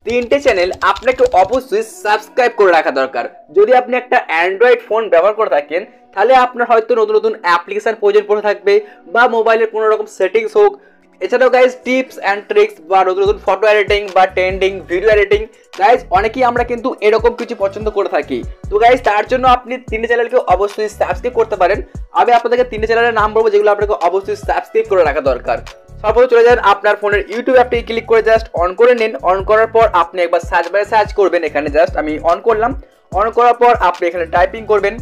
তিনটে চ্যানেল আপনাকে অবশ্যই সাবস্ক্রাইব করে রাখা দরকার। যদি আপনি একটা অ্যান্ড্রয়েড ফোন ব্যবহার করে থাকেন তাহলে আপনার হয়তো নতুন নতুন অ্যাপ্লিকেশন প্রয়োজন পড়ে থাকবে বা মোবাইলের কোনো রকম সেটিংস হোক। এছাড়াও গাইজ টিপস অ্যান্ড ট্রিক্স বা নতুন নতুন ফটো এডিটিং বা ট্রেন্ডিং ভিডিও এডিটিং, গাইজ অনেকেই আমরা কিন্তু এরকম কিছু পছন্দ করে থাকি। তো গাইজ তার জন্য আপনি তিনটে চ্যানেলকে অবশ্যই সাবস্ক্রাইব করতে পারেন। আমি আপনাদেরকে তিনটে চ্যানেলের নাম বলবো যেগুলো আপনাকে অবশ্যই সাবস্ক্রাইব করে রাখা দরকার। সর্বপ্রথম চলে যান আপনার ফোনের ইউটিউব অ্যাপটি ক্লিক করে জাস্ট অন করে নিন। অন করার পর আপনি একবার সার্চ বারে সার্চ করবেন, এখানে জাস্ট আমি অন করলাম। অন করার পর আপনি এখানে টাইপিং করবেন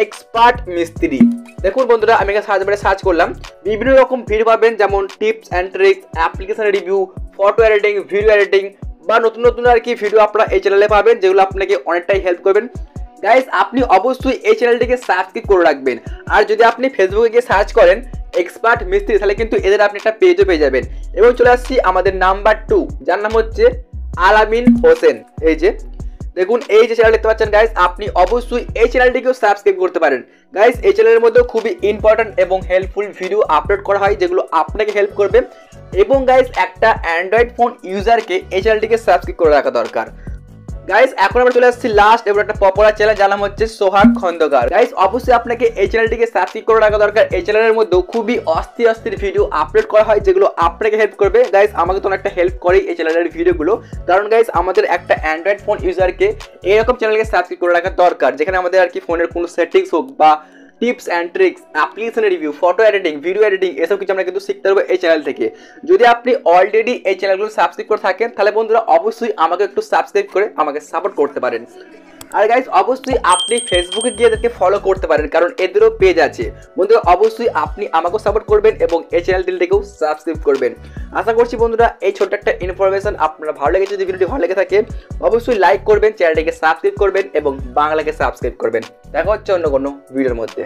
এক্সপার্ট মিস্ত্রি। দেখুন বন্ধুরা, আমি এখানে সার্চ বারে সার্চ করলাম, বিভিন্ন রকম ভিডিও পাবেন, যেমন tips and tricks, application review, photo editing, video editing বা নতুন নতুন আর কি ভিডিও আপনারা এই চ্যানেলে পাবেন, যেগুলো আপনাকে অনেকটাই হেল্প করবেন। গাইস আপনি অবশ্যই এই চ্যানেলটিকে সাবস্ক্রাইব করে রাখবেন। আর যদি আপনি ফেসবুকে গিয়ে সার্চ করেন এক্সপার্ট মিস্ত্রি, তাহলে কিন্তু এদের আপনি একটা পেজও পেয়ে যাবেন। এবং চলে আসছি আমাদের নাম্বার 2, যার নাম হচ্ছে আলামিন হোসেন। এই যে দেখুন, এই যে চ্যানেল দেখতে পাচ্ছেন গাইস, আপনি অবশ্যই এই চ্যানেলটিকেও সাবস্ক্রাইব করতে পারেন। গাইস এই চ্যানেলের মধ্যে খুবই ইম্পর্টেন্ট এবং হেল্পফুল ভিডিও আপলোড করা হয়, যেগুলো আপনাকে হেল্প করবে। এবং গাইস একটা অ্যান্ড্রয়েড ফোন ইউজারকে এই চ্যানেলটিকে সাবস্ক্রাইব করে রাখা দরকার। গাইস এখন আমরা চলে আসছি লাস্ট এবং একটা পপুলার চ্যানেল, যার নাম হচ্ছে সোহাগ খন্দকার। গাইস অবশ্যই আপনাকে এই চ্যানেলটিকে সাবস্ক্রাইব করে রাখা দরকার। এই চ্যানেলের মধ্যে খুবই অস্থির ভিডিও আপলোড করা হয়, যেগুলো আপনাকে হেল্প করবে। গাইস আমাকে তো অনেকটা হেল্প করে এই চ্যানেলের ভিডিওগুলো, কারণ গাইস আমাদের একটা অ্যান্ড্রয়েড ফোন ইউজারকে এরকম চ্যানেলকে সাবস্ক্রাইব করে রাখা দরকার, যেখানে আমাদের আর কি ফোনের কোনো সেটিংস হোক বা tips and tricks, application review, photo editing, video editing, এসব কিছু আমরা কিন্তু শিখতে পারবো এই চ্যানেল থেকে। যদি আপনি অলরেডি এই চ্যানেলগুলো সাবস্ক্রাইব করে থাকেন তাহলে বন্ধুরা অবশ্যই আমাকে একটু সাবস্ক্রাইব করে আমাকে সাপোর্ট করতে পারেন। আর গাইস অবশ্যই আপনি ফেসবুকে গিয়ে এদেরকে ফলো করতে পারেন, কারণ এদেরও পেজ আছে। বন্ধুরা অবশ্যই আপনি আমাকেও সাপোর্ট করবেন এবং এই চ্যানেলটিকেও সাবস্ক্রাইব করবেন। আশা করছি বন্ধুরা এই ছোট্ট একটা ইনফরমেশন আপনারা ভালো লেগেছে। যদি ভিডিওটি ভালো লেগে থাকে অবশ্যই লাইক করবেন, চ্যানেলটিকে সাবস্ক্রাইব করবেন এবং বাংলাকে সাবস্ক্রাইব করবেন। দেখা হচ্ছে অন্য কোনো ভিডিওর মধ্যে।